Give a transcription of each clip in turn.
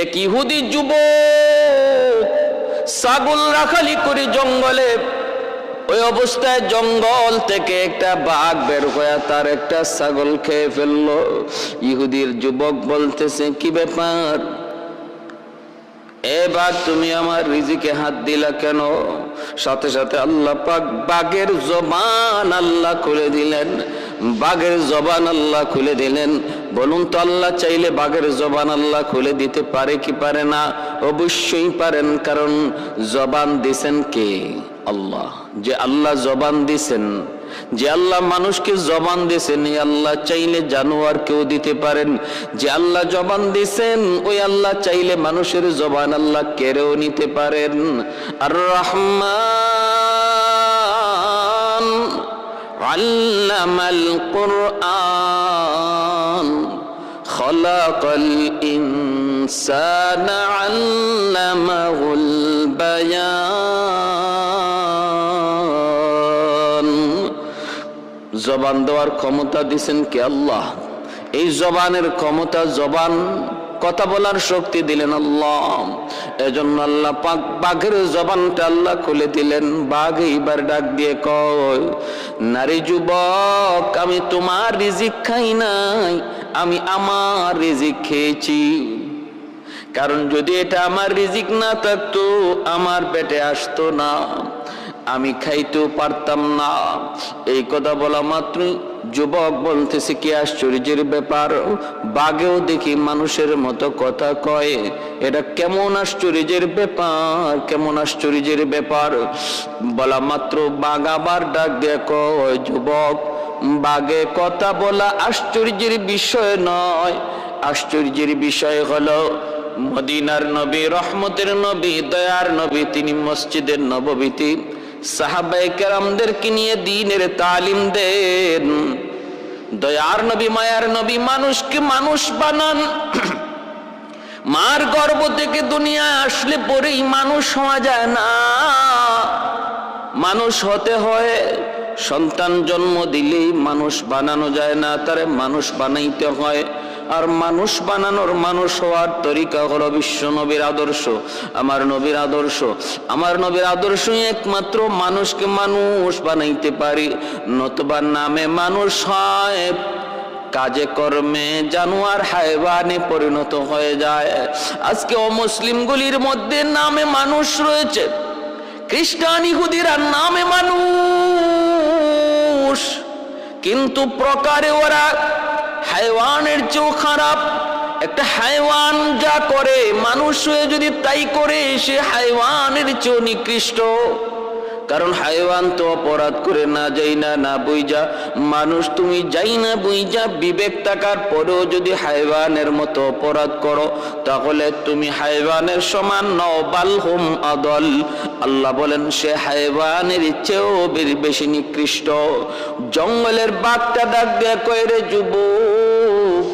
এক ইহুদি যুবক ছাগল রাখালি করে জঙ্গলে, ওই অবস্থায় জঙ্গল থেকে একটা বাঘ বের হয়ে তার একটা ছাগল খেয়ে ফেললো। ইহুদির যুবক বলতেছে, কি ব্যাপার, এ বাঘ তুমি আমার রিজিকে হাত দিলা কেন? সাথে সাথে আল্লাহ পাক বাঘের জবান আল্লাহ খুলে দিলেন, বাঘের জবান আল্লাহ খুলে দিলেন। বলুন তো, আল্লাহ চাইলে বাঘের জবান আল্লাহ খুলে দিতে পারে কি পারে না? অবশ্যই পারেন, কারণ জবান দিছেন কে? আল্লাহ। যে আল্লাহ জবান দিছেন, যে আল্লাহ মানুষকে জবান দিছেন, এই আল্লাহ চাইলে জানোয়ারকেও দিতে পারেন। যে আল্লাহ জবান দিছেন, ওই আল্লাহ চাইলে মানুষের জবান আল্লাহ কেড়েও নিতে পারেন। আর রহমান আল্লামাল কুরআন খলাকাল ইনসানা আল্লামাহুল বায়ান। জবান দেওয়ার ক্ষমতা দিছেন কে? আল্লাহ। এই জবানের ক্ষমতা, জবান কথা বলার শক্তি দিলেন আল্লাহ। এজন্য আল্লাহ পাক বাঘের জবানটা আল্লাহ খুলে দিলেন। বাঘ এইবার ডাক দিয়ে কয়, নারী যুবক, আমি তোমার রিজিক খাই নাই, আমি আমার রিজিক খেয়েছি। কারণ যদি এটা আমার রিজিক না থাকতো, আমার পেটে আসতো না, আমি খাইতেও পারতাম না। এই কথা বলা মাত্রই যুবক বলতেছে, কি আশ্চর্যের ব্যাপার, বাঘেও দেখি মানুষের মতো কথা কয়, এটা কেমন আশ্চর্যের ব্যাপার, কেমন আশ্চর্যের ব্যাপার। বলা মাত্র বাঘ আবার ডাক দিয়ে কয়, যুবক, বাঘে কথা বলা আশ্চর্যের বিষয় নয়। আশ্চর্যের বিষয় হলো মদিনার নবী, রহমতের নবী, দয়ার নবী, তিনি মসজিদের নববীতে সাহাবায়ে কেরামদেরকে নিয়ে দ্বীনের তালিম দেন। দয়ার নবী, মায়ার নবী, মানুষকে মানুষ বানান। মার গর্ভ থেকে দুনিয়ায় আসলে পরেই মানুষ হওয়া যায় না, মানুষ হতে হয়। সন্তান জন্ম দিলেই মানুষ বানানো যায় না, তারে মানুষ বানাইতে হয়। আর মানুষ বানানোর, মানুষ হওয়ার তরিকা হলো বিশ্ব নবীর আদর্শ, আমার নবীর আদর্শ। আমার নবীর আদর্শই একমাত্র মানুষকে মানুষ বানাইতে পারি, নতুবা নামে মানুষ হয়, কাজে কর্মে জানোয়ার হায়ওয়ানে পরিণত হয়ে যায়। আজকে অমুসলিমগুলির মধ্যে নামে মানুষ রয়েছে, খ্রিস্টান ইহুদিরা নামে মানুষ, কিন্তু প্রকারে ওরা হায়ওয়ানের চেয়েও খারাপ। একটা হায়ওয়ান যা করে, মানুষ হয়ে যদি তাই করে, সে হায়ওয়ানের চেয়েও নিকৃষ্ট। কারণ হায়ওয়ান তো অপরাধ করে না যাই না, না বুঝা। মানুষ তুমি যাই না বুঝা বিবেক থাকার পরেও যদি হায়ওয়ানের মতো অপরাধ করো, তাহলে তুমি হায়ওয়ানের সমান নও, বাল হুম আদল। আল্লাহ বলেন সে হায়ওয়ানের চেয়েও বেশি নিকৃষ্ট। জঙ্গলের বাঘটা ডাক দেয়া কয়, রে যুবক,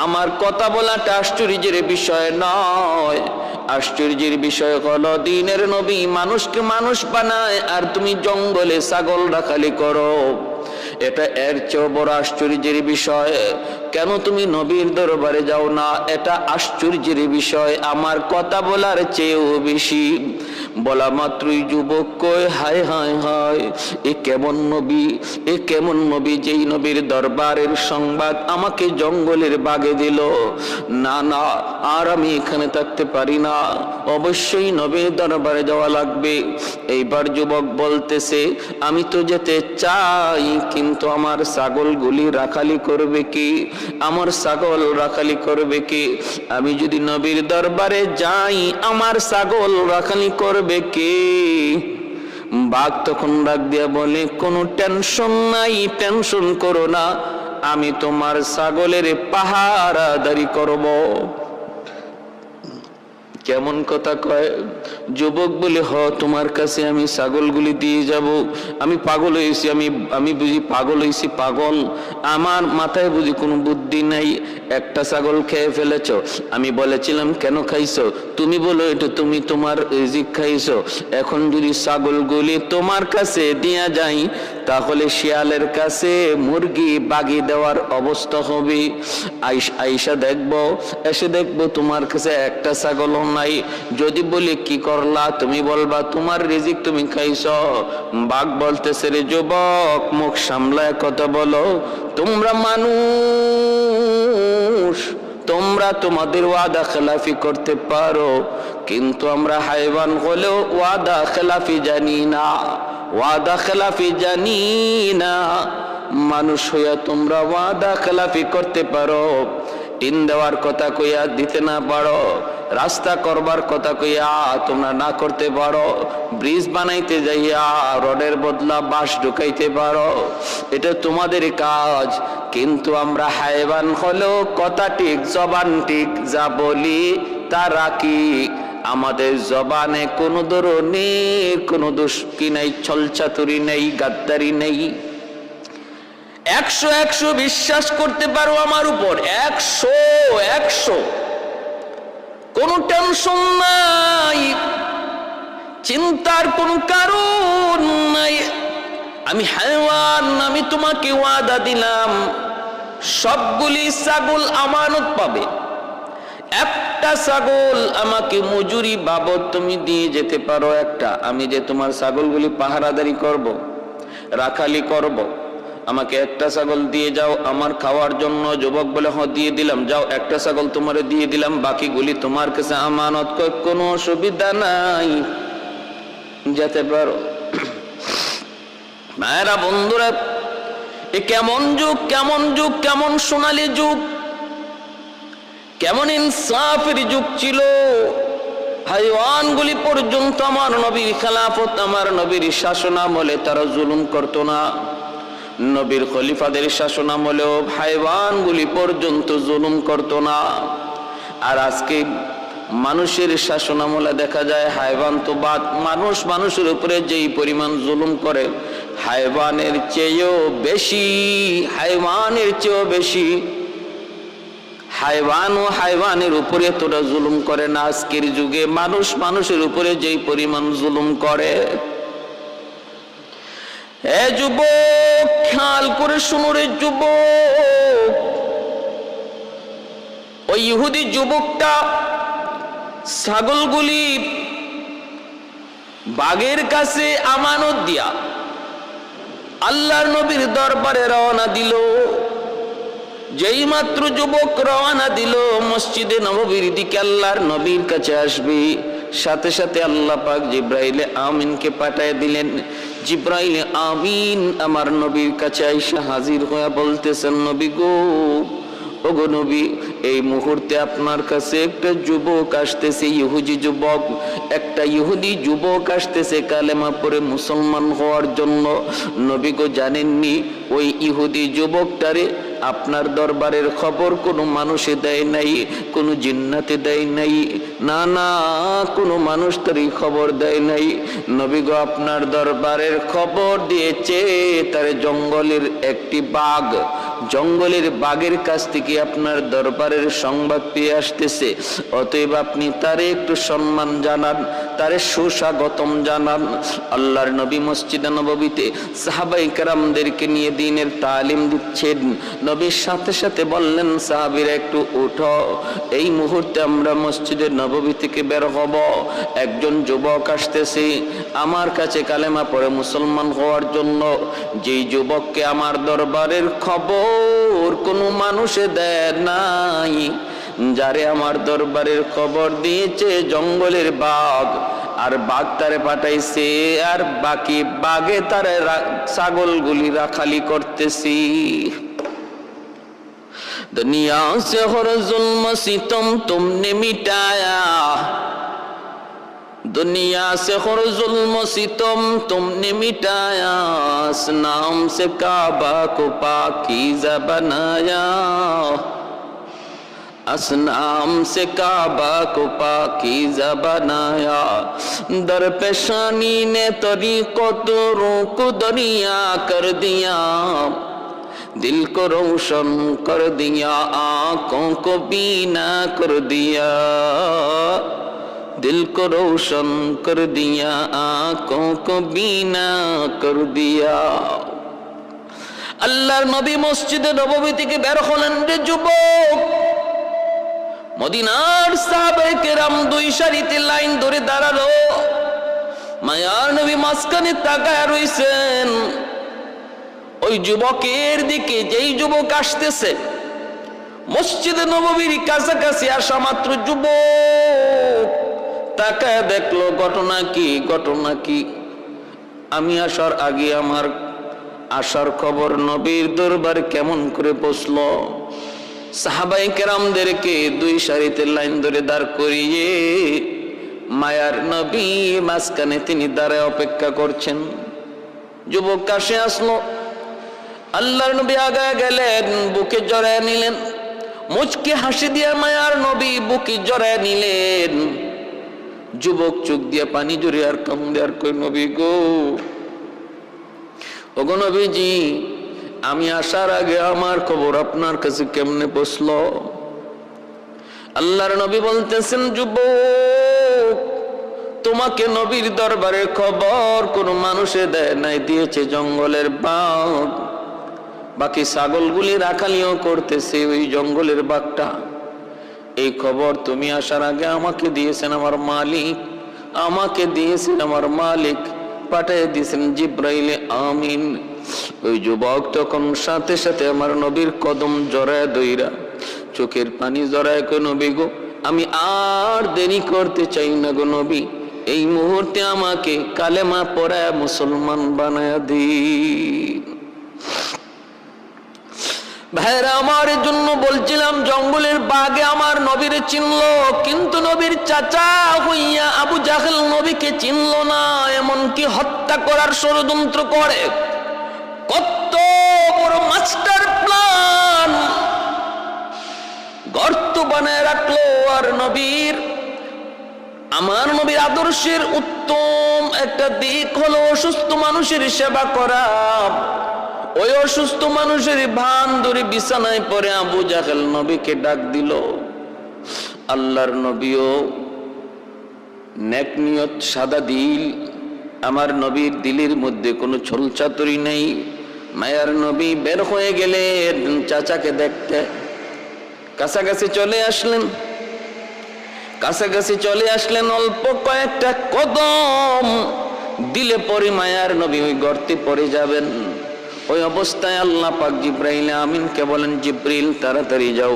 আমার কথা বলাটা আশ্চর্যের বিষয় নয়। আশ্চর্যের বিষয় হলো দ্বীনের নবী মানুষকে মানুষ বানায়, আর তুমি জঙ্গলে ছাগল রাখালি করো। এটা এর চেয়েও বড় আশ্চর্যের বিষয়। কেন তুমি নবীর দরবারে যাও না? এটা আশ্চর্যের বিষয়, আমার কথা বলার চেয়েও বেশি। বলা মাত্রই যুবক কয়, হায় হায় হায়, এ কেমন নবী, এ কেমন নবী, যেই নবীর দরবারের সংবাদ আমাকে জঙ্গলের বাগে দিল। না না, আর আমি এখানে থাকতে পারি না, অবশ্যই নবীর দরবারে যাওয়া লাগবে। এইবার যুবক বলতেছে, আমি তো যেতে চাই, কিন্তু আমার ছাগলগুলি রাখালি করবে কি? আমার ছাগল রাখালি করবে কি? আমি যদি নবীর দরবারে যাই, আমার ছাগল রাখালি করবে কি? বাঘ তখন ডাক দিয়া বলে, কোনো টেনশন নাই, টেনশন করো না, আমি তোমার ছাগলের পাহারাদারি করব। কেমন কথা কয়! যুবক বলে, হ তোমার কাছে আমি ছাগলগুলি দিয়ে যাব। আমি পাগল হয়েছি, আমি বুঝি পাগল হয়েছি, পাগল। আমার মাথায় বুঝি কোনো বুদ্ধি নাই। একটা ছাগল খেয়ে ফেলেছ। আমি বলেছিলাম কেন খাইছো? তুমি বলো এটা তুমি তোমার রিজিক খাইছো। এখন যদি ছাগলগুলি তোমার কাছে দিয়া যাই, তাহলে শিয়ালের কাছে মুরগি বাগি দেওয়ার অবস্থা হবে। আইসা দেখবো, এসে দেখবো তোমার কাছে একটা ছাগলও নাই। যদি বলি কি করলা, তুমি বলবা তোমার রিজিক তুমি খাইছো। বাঘ বলতেছে, রে যুবক, মুখ সামলায় কথা বলো। তোমরা মানুষ, তোমরা তোমাদের ওয়াদা খেলাফি করতে পারো, কিন্তু আমরা হাইওয়ান হলেও ওয়াদা খেলাফি জানি না, ওয়াদা খেলাফি জানি না। মানুষ হইয়া তোমরা ওয়াদা খেলাফি করতে পারো, টিন দেওয়ার কথা কইয়া দিতে না পারো, রাস্তা করবার কথা কইয়া তোমরা না করতে পারো, ব্রিজ বানাইতে যাইয়া রডের বদলা বাঁশ ঢুকাইতে পারো, এটা তোমাদের কাজ। কিন্তু আমরা হাইওয়ান হলেও কথা ঠিক, জবান ঠিক, যা বলি তা রাখি। আমাদের জবানে কোনো ধরনের কোনো দুষ্কি নাই, ছলচাতুরি নেই, গাদ্দারি নেই। 100 বিশ্বাস করতে পারো আমার উপর, 100 কোনো টেনশন নাই, চিন্তার কোনো কারণ নাই। আমি হায়ওয়ান, আমি তোমাকে ওয়াদা দিলাম সবগুলি ছাগল আমানত পাবে। একটা ছাগল আমাকে মজুরি বাবদ তুমি দিয়ে যেতে পারো একটা। আমি যে তোমার ছাগলগুলি পাহারাদারি করব, রাখালি করব, আমাকে একটা ছাগল দিয়ে যাও আমার খাওয়ার জন্য। যুবক বলে, হ দিয়ে দিলাম, যাও একটা ছাগল তোমারে দিয়ে দিলাম, বাকিগুলি তোমার কাছে আমানত। কোনো অসুবিধা নাই, যেতে পারো। মায়েরা, বন্ধুরা, এ কেমন যুগ, কেমন যুগ, কেমন সোনালী যুগ, কেমন ইনসাফের যুগ ছিল। হাইওয়ানগুলি পর্যন্ত আমার নবীর খেলাফত, আমার নবীর শাসনামলে তারা জুলুম করতো না। নবীর খলিফাদের শাসনামলেও হাইওয়ানগুলি পর্যন্ত জুলুম করতো না। আর আজকে মানুষের শাসনামলে দেখা যায় হাইওয়ান তো বাদ, মানুষ মানুষের উপরে যেই পরিমাণ জুলুম করে, হাইওয়ানের চেয়েও বেশি, হাইওয়ানের চেয়েও বেশি। হাইওয়ান ও হাইওয়ানের উপরে তোরা জুলুম করে না। আজকের যুগে মানুষ মানুষের উপরে যেই পরিমাণ জুলুম করে। এ যুবক, খেয়াল করে শুনো রে যুবক, ওই ইহুদি যুবকটা ছাগলগুলি বাঘের কাছে আমানত দিয়া আল্লাহর নবীর দরবারে রওনা দিল। যেই মাত্র যুবক রওনা দিল মসজিদে নববীর দিকে, আল্লাহর নবীর কাছে আসবে, সাথে সাথে আল্লাহ পাক জিব্রাইলে আমিনকে পাঠিয়ে দিলেন। জিব্রাইলে আমিন আমার নবীর কাছে আইসা হাজির হয়ে বলতেছেন, নবী গো, ওগো নবী, এই মুহূর্তে আপনার কাছে একটা যুবক আসতেছে, ইহুদি যুবক, একটা ইহুদি যুবক আসতেছে কালেমা পড়ে মুসলমান হওয়ার জন্য। নবী গো, জানেননি ওই ইহুদি যুবকটারে আপনার দরবারের খবর কোনো মানুষে দেয় নাই, কোনো জিন্নাতে দেয় নাই, না না, কোনো মানুষ তারই খবর দেয় নাই। নবী গো, আপনার দরবারের খবর দিয়েছে তারে জঙ্গলের একটি বাঘ, জঙ্গলের বাঘের কাছ থেকে আপনার দরবারের সংবাদ পেয়ে আসতেছে। অতএব আপনি তারে একটু সম্মান জানান, তারে সুস্বাগতম জানান। আল্লাহর নবী মসজিদে নববীতে সাহাবায়ে কেরামদেরকে নিয়ে দ্বীনের তালিম দিচ্ছেন। নবীর সাথে সাথে বললেন, সাহাবীরা একটু উঠো, এই মুহূর্তে আমরা মসজিদের নববী থেকে বের হব। একজন যুবক আসতেছে আমার কাছে কালেমা পড়ে মুসলমান হওয়ার জন্য। যেই যুবককে আমার দরবারের খবর কোনো মানুষে দেয় নাই, যারে আমার দরবারের খবর দিয়েছে জঙ্গলের বাঘ, আর বাঘ তারে পাঠাইছে, আর বাকি বাঘে তারে ছাগলগুলি রাখালি করতেছি। दुनिया से हर जुल्म सितम तुमने मिटाया, दुनिया से हर जुल्म सितम तुमने मिटाया, इस नाम से काबा को पाकीज़ा बनाया। असनाम से काबा को पाकीज़ा बनाया, दर पेशानी ने तरीक़ों को दरिया कर दिया, दिल को रोशन कर दिया, आँखों को बीना कर दिया, दिल को रोशन कर दिया, आँखों को बीना कर दिया। আল্লাহর নবী মসজিদে নববী থেকে বের হলেন রে যুবক। মদিনার সাহাবায়ে কেরাম দুই সারিতে লাইন ধরে দাঁড়ালো। মায়ার নবী মাঝখানে তাকায় রইছেন। ওই যুবকের দিকে যেই যুবক আসতেছে, মসজিদে নববীর কাছাকাছি আসা মাত্র যুবক তাকায় দেখলো ঘটনা কি, ঘটনা কি। আমি আসার আগে আমার আসার খবর নবীর দরবার কেমন করে পৌঁছলো। সাহাবায়ে কেরামদেরকে দুই সারিতে লাইন ধরে দাঁড় করিয়ে মায়ার নবী মাঝখানে তিনি দাঁড়ায় অপেক্ষা করছেন। যুবক কাছে আসলো, আল্লাহর নবী আগায় গেলেন, বুকে জড়ায় নিলেন, মুচকি হাসি দিয়ে মায়ার নবী বুকে জড়ায় নিলেন। যুবক চোখ দিয়ে পানি জড়িয়ে আর কান্দে আর কই, নবী গো, ওগো নবীজি, আমি আসার আগে আমার খবর আপনার কাছে কেমনে পৌঁছলো? আল্লাহর নবী বলতেছেন, যুবক, তোমাকে নবীর দরবারের খবর কোন মানুষে দেয় নাই, দিয়েছে জঙ্গলের বাঘ। বাকি ছাগলগুলি রাখালিও করতেছে ওই জঙ্গলের বাঘটা। এই খবর তুমি আসার আগে আমাকে দিয়েছেন আমার মালিক, আমাকে দিয়েছেন আমার মালিক, পাঠিয়ে দিয়েছেন জিব্রাইলে আমিন। ওই যুবক তখন সাথে সাথে আমার নবীর কদম জড়ায় দইরা চোখের পানি জড়ায় কই, নবী গো, আমি আর দেরি করতে চাই না গো নবী, এই মুহূর্তে আমাকে কালেমা পড়ায় মুসলমান বানায়া দিন। ভাইরা আমার জন্য বলছিলাম, জঙ্গলের বাঘে আমার নবীর চিনল, কিন্তু নবীর চাচা হইয়া আবু জাহেল নবীকে চিনল না, এমনকি হত্যা করার ষড়যন্ত্র করে। কত বড় মাস্টার প্ল্যান গর্ত বানায় রাখলো। আর নবীর, আমার নবীর আদর্শের উত্তম একটা দিক হলো অসুস্থ মানুষের সেবা করা। ওই অসুস্থ মানুষের ভান ধরে বিছানায় পড়ে আবু জাহেল নবীকে ডাক দিল। আল্লাহর নবীও নেক নিয়ত, সাদা দিল, আমার নবীর দিলের মধ্যে কোনো ছলচাতুরি নেই। মায়ার নবী বের হয়ে গেলেন চাচাকে দেখতে। কাছাকাছি চলে আসলেন, কাছাকাছি চলে আসলেন, অল্প কয়েকটা কদম দিলে পরে মায়ার নবী ওই গর্তে পড়ে যাবেন। ওই অবস্থায় আল্লাহ পাক জিব্রাইল আমিনকে বলেন, জিব্রিল তাড়াতাড়ি যাও,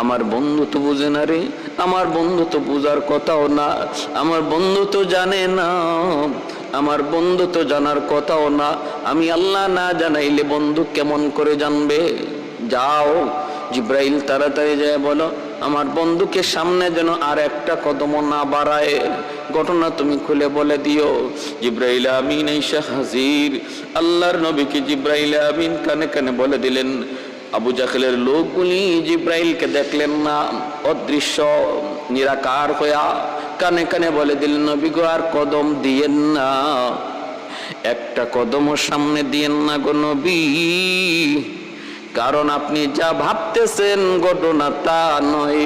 আমার বন্ধু তো বুঝে না রে, আমার বন্ধু তো বুঝার কথাও না, আমার বন্ধু তো জানে না, আমার বন্ধু তো জানার কথাও না, আমি আল্লাহ না জানাইলে বন্ধু কেমন করে জানবে? যাও জিব্রাইল তাড়াতাড়ি যায় বলো আমার বন্ধুকে সামনে যেন আর একটা কদম না বাড়ায়, ঘটনা তুমি খুলে বলে দিও। জিব্রাইল আমিন এসে হাজির। আল্লাহর নবীকে জিব্রাইল আমিন কানে কানে বলে দিলেন। আবু জাহেলের লোকগুলি জিব্রাইলকে দেখলেন না, অদৃশ্য নিরাকার হইয়া কানে কানে বলে দিলেন, নবী গো, আর কদম দিয়েন না, একটা কদমও সামনে দিয়েন না গো নবী, কারণ আপনি যা ভাবতেছেন ঘটনা তা নয়।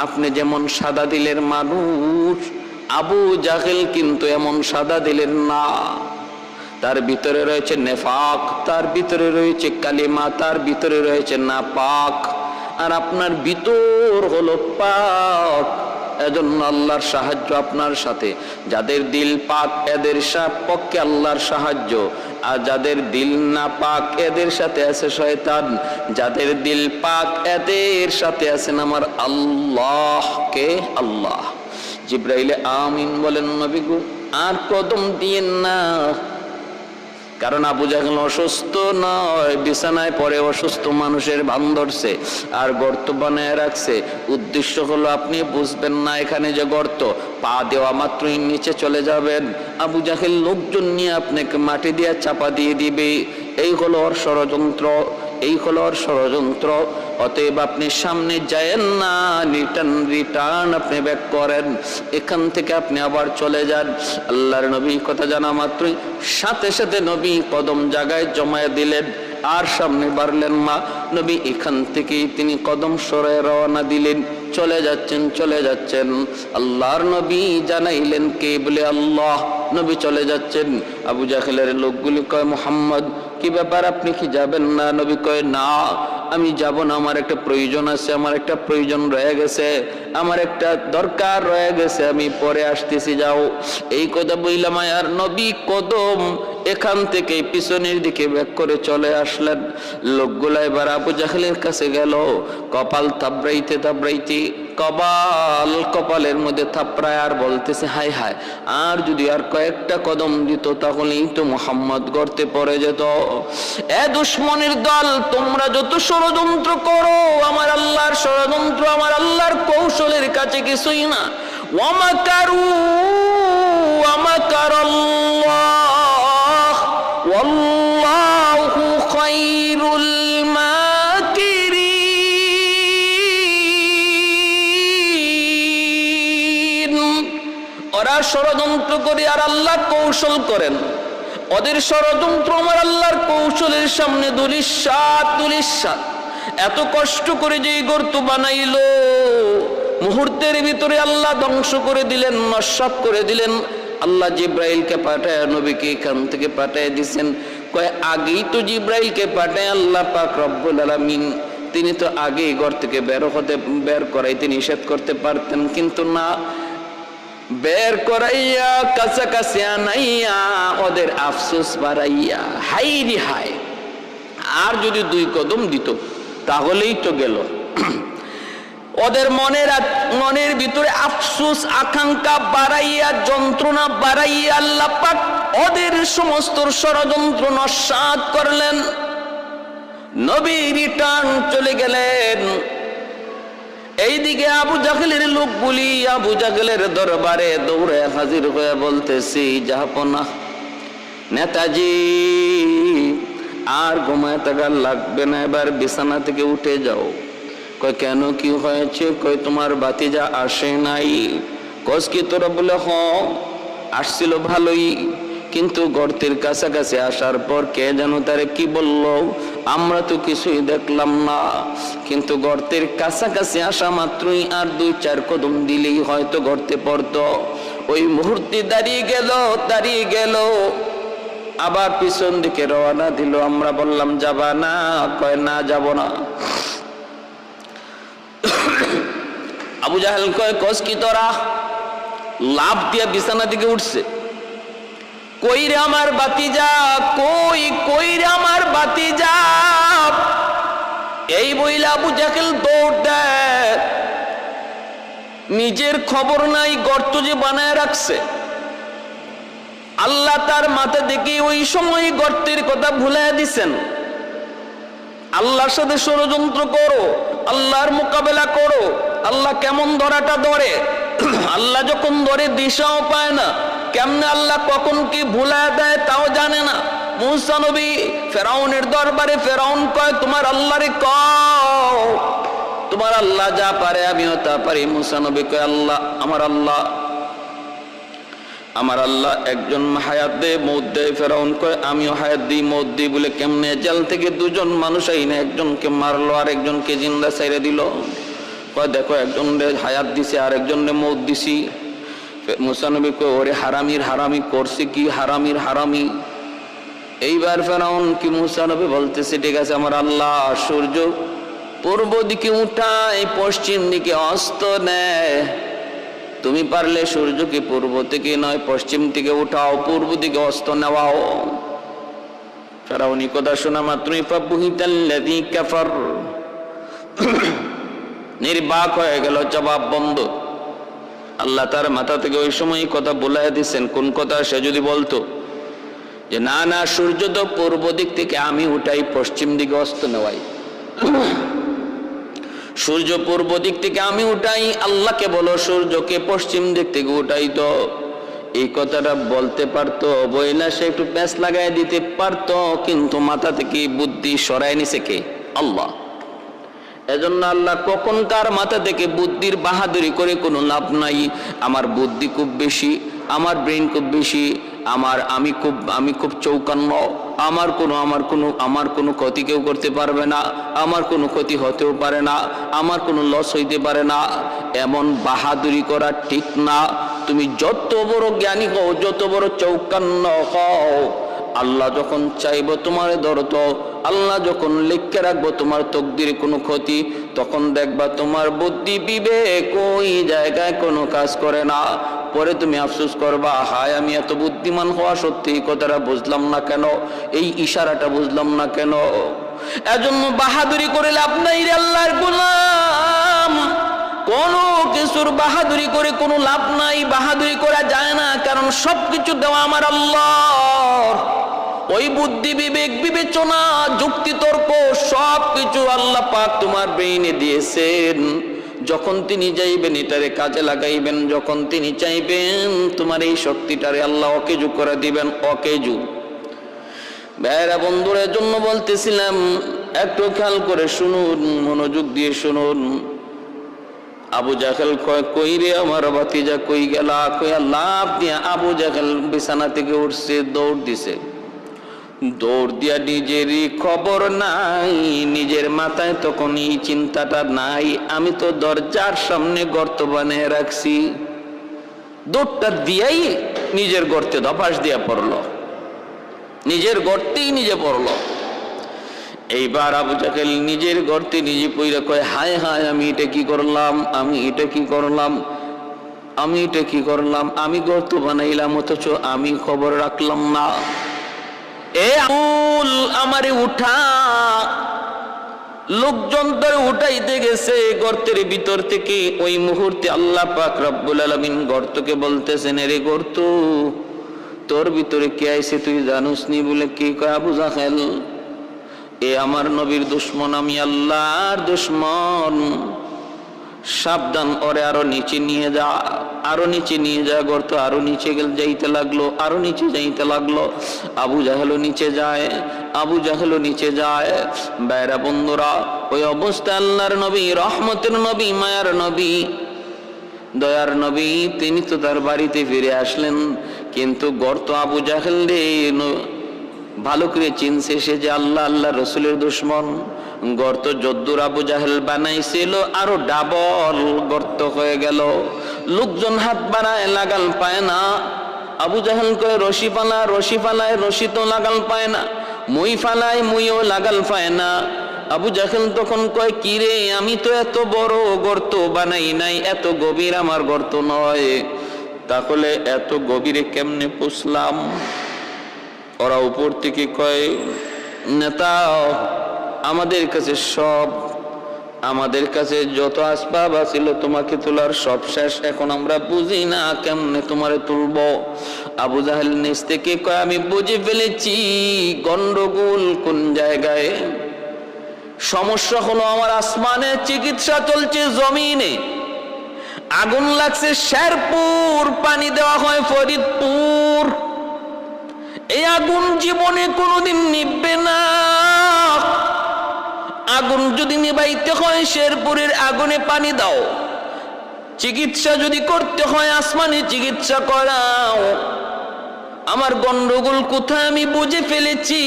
আপনি যেমন সাদা দিলের মানুষ, আবু জাহেল কিন্তু এমন সাদা দিলের না। তার ভিতরে রয়েছে নেফাক, তার ভিতরে রয়েছে কালিমা, তার ভিতরে রয়েছে নাপাক, আর আপনার ভিতর হলো পাক। এজন্য আল্লাহর সাহায্য আপনার সাথে। যাদের দিল পাক এদের পক্ষে আল্লাহর সাহায্য, আর যাদের দিল না পাক এদের সাথে আছে শয়তান। যাদের দিল পাক এদের সাথে আছেন আমার আল্লাহ। কে? আল্লাহ। জিব্রাইল আমিন বলেন, নবী গো, আর কদম দিয়েন না, কারণ আবু জাহেল অসুস্থ নয়, বিছানায় পড়ে অসুস্থ মানুষের ভান ধরছে আর গর্ত বানায় রাখছে। উদ্দেশ্য হলো আপনি বুঝবেন না এখানে যে গর্ত, পা দেওয়া মাত্রই নিচে চলে যাবেন। আবু জাহেল লোকজন নিয়ে আপনাকে মাটি দিয়ে চাপা দিয়ে দিবে, এই হলো ওর ষড়যন্ত্র, এই হলো ওর ষড়যন্ত্র। অতএব আপনি সামনে যায়েন না, রিটার্ন আপনি ব্যাক করেন, এখান থেকে আপনি আবার চলে যান। আল্লাহর নবী কথা জানা মাত্রই সাথে সাথে নবী কদম জায়গায় জমায়ে দিলেন আর সামনে বাড়লেন মা। নবী এখান থেকেই তিনি কদম সরায় রওনা দিলেন, চলে যাচ্ছেন। আল্লাহর নবী জানাইলেন কে? বলে আল্লাহ। নবী চলে যাচ্ছেন। আবু জাহেলের লোকগুলি কয়, মুহাম্মদ কি ব্যাপার, আপনি কি যাবেন না? নবী কয়, না আমি যাব না, আমার একটা প্রয়োজন আছে, আমার একটা প্রয়োজন রয়ে গেছে, আমার একটা দরকার রয়ে গেছে, আমি পরে আসতেছি, যাও। এই কথা বললাম আর নবী কদম এখান থেকে পিছনের দিকে ব্যাক করে চলে আসলেন। লোকগুলা এবার আবু জাহেলের কাছে গেল, কপাল থাপড়াইতে কপালের মধ্যে থাপড়ায় আর বলতেছে, হায় হায়, আর যদি আর কয়েকটা কদম দিত তাহলেই তো মুহাম্মদ গর্তে পড়ে যেত। এ দুশমনের দল, তোমরা যত ষড়যন্ত্র করো, আমার আল্লাহর ষড়যন্ত্র, আমার আল্লাহর কৌশলের কাছে কিছুই না। ওয়ামাকারু ওয়ামাকারাল্লাহ ওয়াল্লাহু খায়রুল মাকিরিন। ওরা ষড়যন্ত্র করে আর আল্লাহ কৌশল করেন। ওদের ষড়যন্ত্র আমার আল্লাহর কৌশলের সামনে দুলিশাত। এত কষ্ট করে যে গর্ত বানাইলো, মুহূর্তের ভিতরে আল্লাহ ধ্বংস করে দিলেন, নস্যাৎ করে দিলেন। আল্লাহ জিব্রাইলকে পাঠায় নবীকে এখান থেকে পাঠায় দিছেন। কয় আগেই তো জিব্রাইলকে পাঠায় আল্লাহ পাক রব্বুল আলামিন, তিনি তো আগেই ঘর থেকে বের করাইতে নিষেধ করতে পারতেন, কিন্তু না, বের করাইয়া কাছাকাছি আনাইয়া ওদের আফসোস বাড়াইয়া হাই রে হায়, আর যদি 2 কদম দিত তাহলেই তো গেল। ওদের মনের ভিতরে আফসোস আকাঙ্ক্ষা বাড়াইয়া, যন্ত্রণা বাড়াইয়া আল্লাহ পাক ওদের সমস্ত ষড়যন্ত্র নস্যাৎ করলেন। নবী রিটার্ন চলে গেলেন। এইদিকে আবু জাহেলের লোকগুলি আবু জাহেলের দরবারে দৌড়ে হাজির হয়ে বলতেছি, জাহাপনা নেতাজি, আর ঘুমায় থাকার লাগবে না, এবার বিছানা থেকে উঠে যাও। কয় কেন, কি হয়েছে? কয় তোমার বাতিজা আসে নাই। কস কি তোরা? বলে হ, আসছিল ভালোই, কিন্তু গর্তের কাছাকাছি আসার পর কে যেন তারে কি বলল, আমরা তো কিছুই দেখলাম না, কিন্তু গর্তের কাছাকাছি আসা মাত্রই আর 2-4 কদম দিলেই হয়তো গর্তে পড়তো। ওই মুহূর্তে দাঁড়িয়ে গেল, আবার পিছন দিকে রওনা দিল। আমরা বললাম যাবা না? কয় না, যাব না। আবু জাহেল কয়, কস কি তোরা? লাফ দিয়া বিছানা দিকে উঠছে। কই রে আমার বাতিজা, কই রে আমার বাতিজা? এই বইলা আবু জাহেল দৌড় দেয়। নিজের খবর নাই গর্ত যে বানায় রাখছে। আল্লাহ তার মাথা দেখে ওই সময় গর্তের কথা ভুলাই দিছেন। আল্লাহর সাথে ষড়যন্ত্র করো, আল্লাহর মোকাবেলা করো। আল্লাহ কেমন ধরাটা ধরে, আল্লাহ যখন ধরে দিশাও পায় না, কেমনে আল্লাহ কখন কি ভুলায় দেয় তাও জানে না। মুসা নবী ফেরাউনের দরবারে, ফেরাউন কয় তোমার আল্লাহরে কও, তোমার আল্লাহ যা পারে আমিও তা পারি। মুসা নবী কয় আল্লাহ, আমার আল্লাহ একজন হায়াত দেয়, মৌত দেয়। ফেরাউন কয় আমিও হায়াত দিই, মৌত দিই। বলে কেমনে? জেল থেকে 2জন মানুষ আইনে একজনকে মারলো আর একজনকে জিন্দা ছাইরে দিল। কয় দেখো, একজনরে হায়াত দিছে আর একজনরে মৌত দিছি। মুসা নবী কয় ওরে হারামি করছে কি? হারামি। এইবার ফেরাউন কি মুসা নবী বলতেছে, ঠিক আছে আমার আল্লাহ সূর্য পূর্ব দিকে উঠায়, পশ্চিম দিকে অস্ত নেয়, তুমি পারলে সূর্যকে পূর্ব থেকে নয় পশ্চিম থেকে উঠাও, পূর্ব দিকে অস্ত নেওয়াও। ফেরাউন কথা শোনা মাত্রই ফাবুহিতাল্লাযী কাফার, নির্বাক হয়ে গেল, জবাব বন্ধ। আল্লাহ তার মাথা থেকে ওই সময় কথা বলে দিচ্ছেন। কোন কথা? সে যদি বলতো যে না সূর্য তো পূর্ব দিক থেকে আমি উঠাই, পশ্চিম দিকে অস্ত নেওয়াই, সূর্য পূর্ব দিক থেকে আমি উঠাই, আল্লাহকে বলো সূর্যকে পশ্চিম দিক থেকে উঠাই। তো এই কথাটা বলতে পারতো, বইলা সে একটু প্যাঁচ লাগাই দিতে পারতো, কিন্তু মাথা থেকে বুদ্ধি সরাই নিছে কে? আল্লাহ। এজন্য আল্লাহ কখন কার মাথা থেকে বুদ্ধির বাহাদুরি করে কোনো লাভ নাই। আমার বুদ্ধি খুব বেশি, আমার ব্রেন খুব বেশি, আমি খুব চৌকান্ন, আমার কোনো ক্ষতি কেউ করতে পারবে না, আমার কোনো ক্ষতি হতেও পারে না, আমার কোনো লস হইতে পারে না, এমন বাহাদুরি করা ঠিক না। তুমি যত বড় জ্ঞানী হও, যত বড় চৌকান্ন হও, আল্লাহ যখন চাইবো তোমারে ধরতো, আল্লাহ যখন লিখে রাখবো তোমার তকদিরে কোনো ক্ষতি, তখন দেখবা তোমার বুদ্ধি বিবেক ওই জায়গায় কোনো কাজ করে না। পরে তুমি আফসোস করবা, হায় আমি এত বুদ্ধিমান হওয়া সত্যি এই কথাটা বুঝলাম না কেন, এই ইশারাটা বুঝলাম না কেন। এজন্য বাহাদুরি করে লাভ নাই রে আল্লাহর গোলাম, কোনো কিছুর বাহাদুরি করে কোনো লাভ নাই। বাহাদুরি করা যায় না, কারণ সবকিছু দেওয়া আমার আল্লাহর। ওই বুদ্ধি বিবেক বিবেচনা যুক্তি তর্ক সবকিছু আল্লাহ পাক তোমার ব্রেইনে দিয়েছেন। যখন তিনি চাইবেন এটারে কাজে লাগাইবেন, যখন তিনি চাইবেন তোমার এই শক্তিটারে আল্লাহ অকেজু করে দিবেন, অকেজু। ভাইরা বন্ধুরা, জন্য বলতেছিলাম একটু খেয়াল করে শুনুন, মনোযোগ দিয়ে শুনুন। আবু জাহেল কয়, কই রে আমার ভাতিজা, কই গেলা? কইয়া লাভ দিয়া আবু জাহেল বিছানা থেকে উঠছে, দৌড় দিছে। দৌড় দিয়া নিজেরই খবর নাই, নিজের মাথায় তখন এই চিন্তাটা নাই, আমি তো দরজার সামনে গর্ত বানিয়ে রাখছি। দৌড়টা দিয়াই নিজের গর্তে ধপাস দিয়া পড়লো, নিজের গর্তেই নিজে পড়লো। এইবার আবু জাহেল নিজের গর্তে নিজে পইরা কয়, হায় হায় আমি এটা কি করলাম, আমি গর্ত বানাইলাম, অথচ আমি খবর রাখলাম না। এ আবুল, আমারে উঠা। লোকজন তোরে উঠাইতে গেছে গর্তের ভিতর থেকে। ওই মুহূর্তে আল্লাহ পাক রব্বুল আলামিন গর্তকে বলতেছেন, রে গর্ত, তোর ভিতরে কে আইছে তুই জানোস নি? বলে কি কয় আবু জাহেল, এ আমার নবীর দুশ্মন, আমি আল্লাহর দুশ্মন, সাবধান, ওরে আরো নিচে নিয়ে যা, আরো নিচে নিয়ে যা। গর্ত আরো নিচে যাইতে লাগলো, আরো নিচে যাইতে লাগলো। আবু জাহেলও নিচে যায়। বাইরা বন্ধুরা, ওই অবস্থা আল্লাহর নবী, রহমতের নবী, মায়ার নবী, দয়ার নবী, তিনি তো তার বাড়িতে ফিরে আসলেন। কিন্তু গর্ত আবু জাহেল রে ভালো করে চিনছে সে যে আল্লাহ রসুলের দুশ্মন। গর্ত যদ্দুর আবু জাহেল বানাইছিল, আরো ডাবল গর্ত হয়ে গেল। লোকজন হাত বাড়ায়, লাগাল পায় না। আবু জাহেল কয়, রশি ফালায়, রশি তো লাগাল পায় না। মই ফালায়, মইও লাগাল পায় না। আবু জাহেল তখন কয়, কি রে, আমি তো এত বড় গর্ত বানাই নাই, এত গভীর আমার গর্ত নয়, তাহলে এত গভীরে কেমনে পুষলাম? ওরা উপর থেকে কয়, নেতা, আমাদের কাছে যত আসবাব ছিল তোমাকে তোলার সব শেষ, এখন আমরা বুঝি না কেমনে তোমারে তুলবো। আবু জাহেল নিচ থেকে কয়, আমি বুঝে ফেলেছি গন্ডগোল কোন জায়গায়। সমস্যা হলো আমার আসমানে চিকিৎসা চলছে, জমিনে আগুন লাগছে শেরপুর, পানি দেওয়া হয় ফরিদপুর। এই আগুন জীবনে কোনোদিন নিভবে না। আগুন যদি নিভাইতে হয় শেরপুরের আগুনে পানি দাও, চিকিৎসা যদি করতে হয় আসমানে চিকিৎসা করাও। আমার গন্ডগোল কোথায় আমি বুঝে ফেলেছি।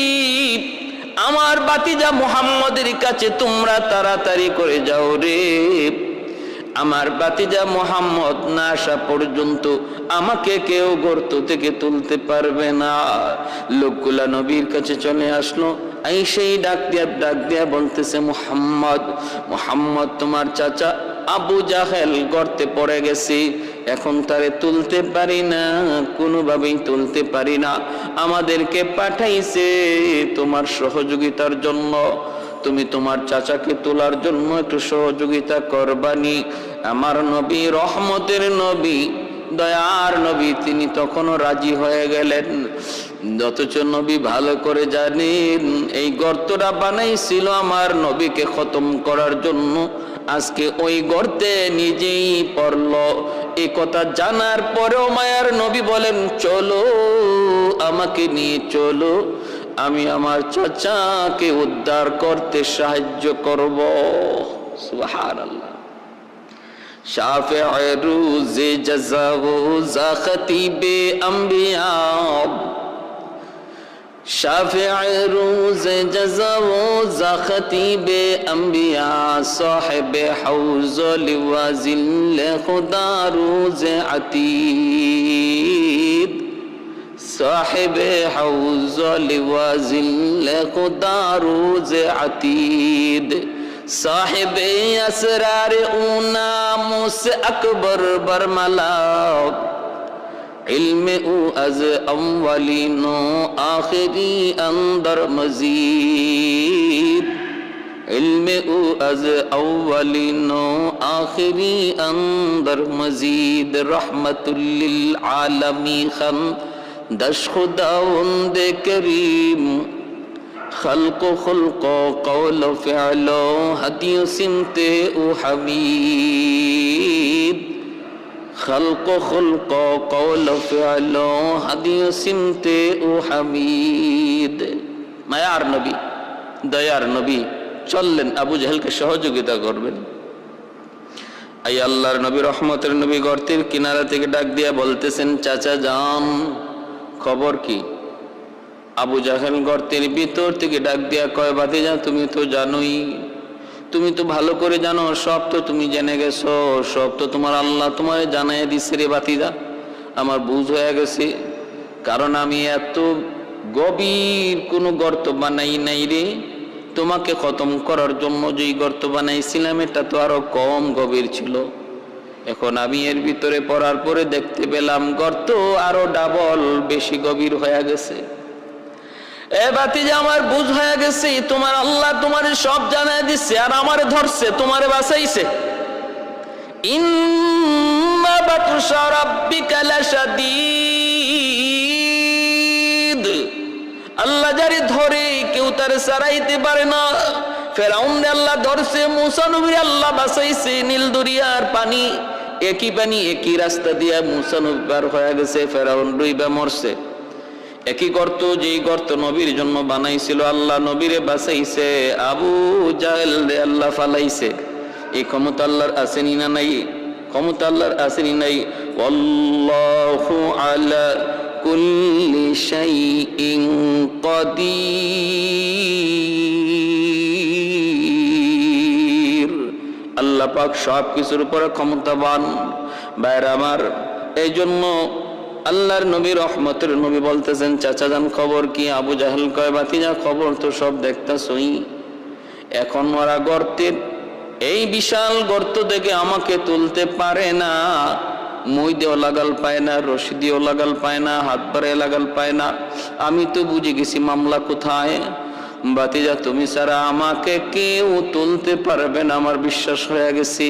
আমার বাতিজা মুহাম্মদের কাছে তোমরা তাড়াতাড়ি করে যাও রে। আমার বাতিজা মুহাম্মদ না আসা পর্যন্ত আমাকে কেউ গর্ত থেকে তুলতে পারবে না। লোকগুলা নবীর কাছে চলে আসলো। সেই ডাক দিয়া বলতেছে, মুহাম্মদ, তোমার চাচা আবু জাহেল গর্তে পড়ে গেছে, এখন তারে তুলতে পারি না, কোনোভাবেই তুলতে পারি না। আমাদেরকে পাঠাইছে তোমার সহযোগিতার জন্য, তুমি তোমার চাচাকে তোলার জন্য একটু সহযোগিতা করবানি। আমার নবী, রহমতের নবী, দয়ার নবী, তিনি তখনও রাজি হয়ে গেলেন। অথচ নবী ভালো করে জানেন এই গর্তটা বানাইছিল আমার নবীকে খতম করার জন্য। আজকে ওই গর্তে নিজেই পড়ল। এই কথা জানার পরেও মায়ার নবী বলেন, চলো আমাকে নিয়ে চলো, আমি আমার চাচাকে উদ্ধার করতে সাহায্য করব। সুবহানাল্লাহ। শাফিঈ রোজে জাযা ও যা খতিবে আম্বিয়া, শাফিঈ রোজে জাযা ও যা খতিবে আম্বিয়া, সাহিবে হাউজ লিওয়াজিল খুদা রোজে আতীদ, সাহিবে হাউজ লিওয়াজিল খুদা রোজে আতীদ, साहिबे असरार ऊना मुझसे अकबर बरमला, इल्म उ अज अव्वलीनो आखिरी अंदर मजीद, इल्म उ अज अव्वलीनो आखिरी अंदर मजीद, रहमतुल लिल आलमी खन दश खुदावंद करीम, खल्को खुल्को कौल फ़िअलो हदियो सिमते उ हमीद, खल्को खुल्को कौल फ़िअलो हदियो सिमते उ हमीद। मायार नबी, दयार नबी चललेन आबू जहलके सहयोगिता करबेन। आई आल्लाहर नबी रहमतेर नबी गर्तेर किनारा थेके डाक दिया बोलतेছেন, चाचा जान खबर की? আবু জাহেল গর্তের ভিতর থেকে ডাক দিয়া কয়, ভাতিজা তুমি তো জানোই, তুমি তো ভালো করে জানো, সব তো তুমি জেনে গেছো, সব তো তোমার আল্লাহ তোমারে জানায় দিছে রে ভাতিজা। আমার বুঝ হয়ে গেছে, কারণ আমি এত গভীর কোনো গর্ত বানাই নাই রে, তোমাকে খতম করার জন্য যেই গর্ত বানাইছিলাম এটা তো আরো কম গভীর ছিল। এখন আমি এর ভিতরে পড়ার পরে দেখতে পেলাম গর্ত আরো ডাবল বেশি গভীর হয়ে গেছে। এ ভাতিজা আমার বুঝ হয়ে গেছে, তোমার আল্লাহ তোমারে সব জানায় দিচ্ছে আর আমারে ধরছে, তোমারে বাঁচাইছে। ইন্না বাতশা রাব্বিকা লাশাদীদ, আল্লাহ যারে ধরে কেউ তারে ছাড়াইতে পারে না। ফেরাউন আল্লাহ ধরছে, মুসা নবীর আল্লাহ বাঁচাইছে। নীল দরিয়ার পানি, একই পানি একই রাস্তা দিয়া মুসা নবী পার হয়ে গেছে, ফেরাউন ডুইবা মরছে। একই গর্ত, যেই গর্ত নবীর জন্য বানাইছিল, আল্লাহ নবীরে বাঁচাইছে, আবু জাহেল রে আল্লাহ ফালাইছে। এই ক্ষমতা আল্লাহর আসেনি না নাই? ক্ষমতা আল্লাহর আসেনি নাই? আল্লাহু আলা কুল্লি শাইইন কাদির, আল্লাহ পাক সব কিছুর উপরে ক্ষমতাবান। ভাইরা আমার, এই জন্য আল্লাহর নবী রহমতের নবী বলতেছেন, চাচা জান খবর কি? আবু জাহেল কয়, ভাতিজা খবর তো সব দেখতাছই, এখন ওরা গর্তের এই বিশাল গর্ত থেকে আমাকে তুলতে পারে না, মই দিয়েও লাগাল পায় না, রশি দিয়েও লাগাল পায় না, হাত বাড়ায় লাগাল পায় না। আমি তো বুঝে গেছি মামলা কোথায়। ভাতিজা তুমি ছাড়া আমাকে কেউ তুলতে পারবে না, আমার বিশ্বাস হয়ে গেছে,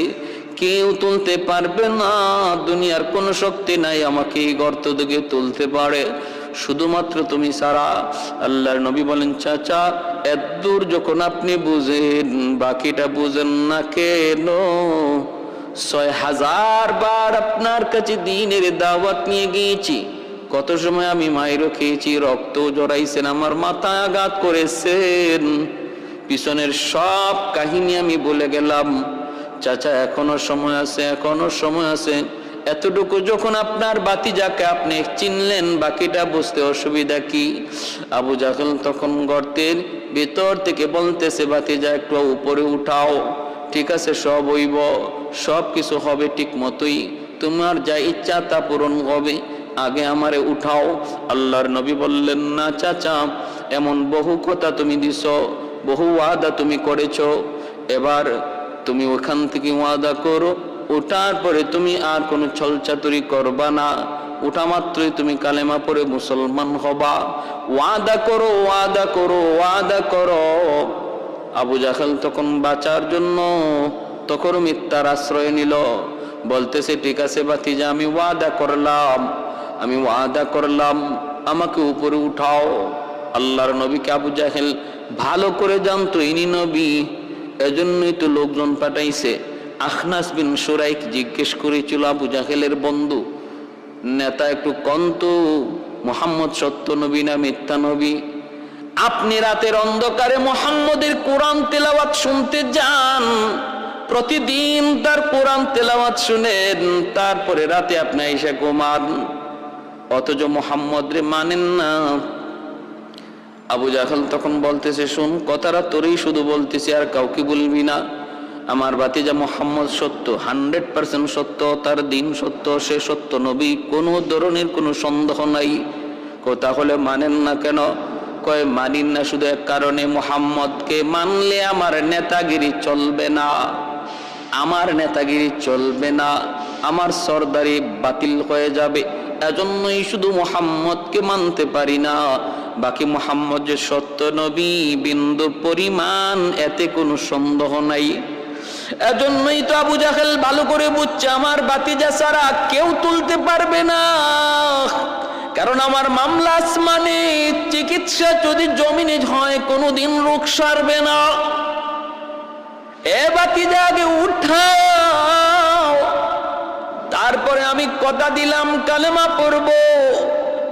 কেউ তুলতে পারবে না। দুনিয়ার কোন শক্তি নাই আমাকে এই গর্ত থেকে তুলতে পারে, শুধুমাত্র তুমি ছাড়া। আল্লাহর নবী বলেন, চাচা এত দূর যখন আপনি বুঝেন, বাকিটা বুঝেন না কেন? ৬০০০ বার আপনার কাছে দিনের দাওয়াত নিয়ে গিয়েছি, কত সময় আমি মাইরও খেয়েছি, রক্ত জড়াইছেন, আমার মাথায় আঘাত করেছেন, পিছনের সব কাহিনী আমি বলে গেলাম। চাচা এখনো সময় আছে, এখনো সময় আছে। এতটুকু যখন আপনার ভাতিজাকে আপনি চিনলেন, বাকিটা বুঝতে অসুবিধা কি? আবু জাহেল তখন গর্তের ভিতর থেকে বলতেছে, ভাতিজা একটু উপরে উঠাও, ঠিক আছে সব হইব, সব কিছু হবে ঠিক মতোই, তোমার যা ইচ্ছা তা পূরণ হবে, আগে আমারে উঠাও। আল্লাহর নবী বললেন, না চাচা, এমন বহু কথা তুমি দিছ, বহু ওয়াদা তুমি করেছো, এবার তুমি ওখান থেকে ওয়াদা করো, ওঠার পরে তুমি আর কোনো ছলচাতুরি করবা না, ওঠা মাত্রই তুমি কালেমা পড়ে মুসলমান হবা, ওয়াদা করো, ওয়াদা করো, ওয়াদা করো। আবু জাহেল তখন বাঁচার জন্য তখন মিথ্যার আশ্রয় নিল, বলতেছে, ঠিক আছে ভাতিজা, আমি ওয়াদা করলাম, আমি ওয়াদা করলাম, আমাকে উপরে উঠাও। আল্লাহর নবীকে আবু জাহেল ভালো করে জানতো ইনি নবী, এজন্যই তো লোকজন পাঠাইছে। আখনাস বিন সুরাইক জিজ্ঞেস করেছিল, আবু জাহেলের বন্ধু নেতা, একটু কন্ত মুহাম্মদ সত্য নবী না মিথ্যা নবী? আপনি রাতের অন্ধকারে মুহাম্মদের কোরআন তেলাওয়াত শুনতে যান, প্রতিদিন তার কোরআন তেলাওয়াত শুনেন, তারপরে রাতে আপনি এসে ঘুমান, অথচ মুহাম্মদ রে মানেন না। আবু জাহেল তখন বলতেছে, শুন, কথাটা তোরই শুধু বলতেছি, আর কাউকে বলবি না। আমার ভাতিজা মুহাম্মদ সত্য, 100% সত্য, তার দিন সত্য, সে সত্য নবী, কোনো ধরনের কোনো সন্দেহ নাই। তাহলে মানেন না কেন? কয়, মানিন না শুধু এক কারণে, মুহাম্মদকে মানলে আমার নেতাগিরি চলবে না, আমার নেতাগিরি চলবে না, আমার সরদারি বাতিল হয়ে যাবে, এজন্যই শুধু মুহাম্মদকে মানতে পারি না। বাকি মুহাম্মদ যে সত্য নবী, বিন্দু পরিমাণ এতে কোনো সন্দেহ নাই। এজন্যই তো আবু জাহেল ভালো করে বুঝছে, আমার ভাতিজা ছাড়া কেউ তুলতে পারবে না, কারণ আমার মামলা আসমানে, চিকিৎসা যদি জমিনে হয় কোনোদিন রোগ সারবে না। এ ভাতিজা আগে উঠাও, তারপরে আমি কথা দিলাম কালেমা পড়ব।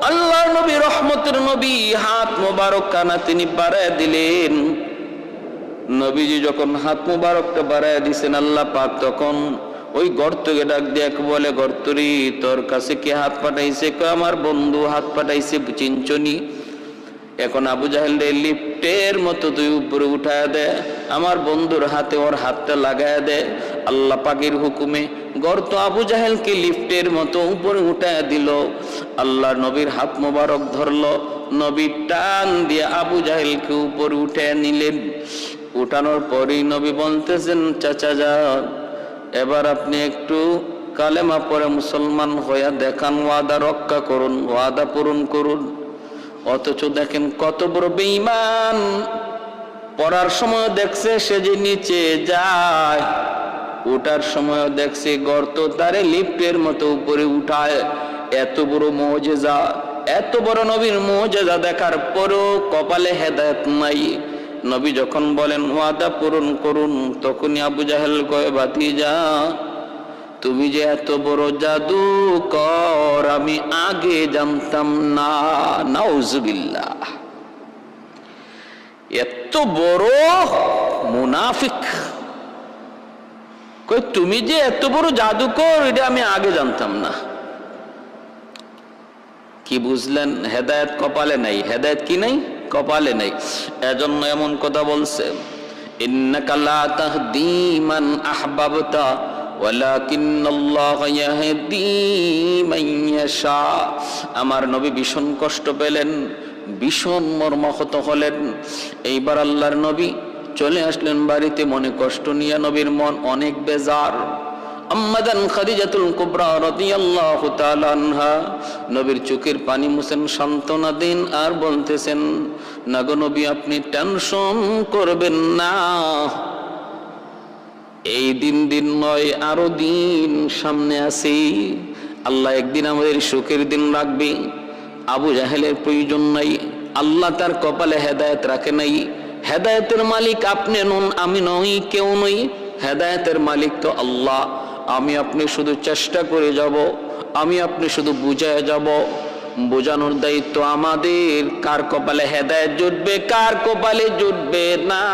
আল্লাহ নবী, রহমতের নবী, হাত মোবারক কানা তিনি বাড়ায় দিলেন। নবীজি যখন হাত মোবারকটা বাড়ায় দিছেন, আল্লাহ পাক তখন ওই গর্তকে ডাক দিয়ে বলে, গর্তরি তোর কাছে কে হাত পাঠাইছে? আমার বন্ধু হাত পাঠাইছে, চিনচনি? এখন আবু জাহেল লিফটের মতো তুই উপরে উঠায় দে, আমার বন্ধুর হাতে ওর হাতটা লাগায় দে। আল্লাহ পাকের হুকুমে গর্ত আবু জাহেলকে লিফটের মতো উপরে উঠায় দিল। আল্লাহ নবীর হাত মোবারক ধরলো, নবী টান দিয়ে আবু জাহেলকে উপরে উঠে নিলেন। উঠানোর পরেই নবী বলতেছেন, চাচা যান, এবার আপনি একটু কালেমা পড়ে মুসলমান হইয়া দেখান, ওয়াদা রক্ষা করুন, ওয়াদা পূরণ করুন। অথচ দেখেন কত বড় বেঈমান, পড়ার সময় দেখছে সে যে নিচে যায়, ওঠার সময় দেখছে গর্ত তারে লিফটের মতো উপরে উঠায়। এত বড় মুজিজা, এত বড় নবীর মুজিজা দেখার পরও কপালে হেদায়েত নাই। নবী যখন বলেন ওয়াদা পূরণ করুন, তখনই আবু জাহেল কয়, ভাতিজা তুমি যে এত বড় জাদুকর আমি আগে জানতাম না। নাউজুবিল্লাহ, এত বড় মুনাফিক, কই তুমি যে এত বড় জাদুকর এটা আমি আগে জানতাম না। কি বুঝলেন? হেদায়েত কপালে নাই। হেদায়েত কি নাই? কপালে নাই। এজন্য এমন কথা বলছে, ইন্নাকা লা তাহদি মান আহবাবতা ওয়ালাকিন্নাল্লাহা ইয়াহদি মান ইয়াশা। আমার নবী ভীষণ কষ্ট পেলেন, ভীষণ মর্মাহত হলেন। এইবার আল্লাহর নবী চলে আসলেন বাড়িতে, মনে কষ্ট নিয়ে। নবীর মন অনেক বেজার। আম্মাদান খাদিজাতুল কুবরা রাদিয়াল্লাহু তাআলা আনহা নবীর চোখের পানি মুছেন, সান্ত্বনা দিন, আর বলতেছেন, না গো নবী, আপনি টেনশন করবেন না, এই দিন নয়, আরো দিন সামনে আছে। আল্লাহ একদিন আমাদের সুখের দিন রাখবে। আবু জাহেলের প্রয়োজন নাই, আল্লাহ তার কপালে হেদায়েত রাখে নাই। হেদায়েতের মালিক আপনি নন, আমি নই, কেউ নই। হেদায়েতের মালিক তো আল্লাহ। আমি আপনি শুধু চেষ্টা করে যাব, আমি আপনি শুধু বুঝায় যাব। বোঝানোর দায়িত্ব আমাদের। কার কপালে হেদায়েত জুটবে, কার কপালে জুটবে না।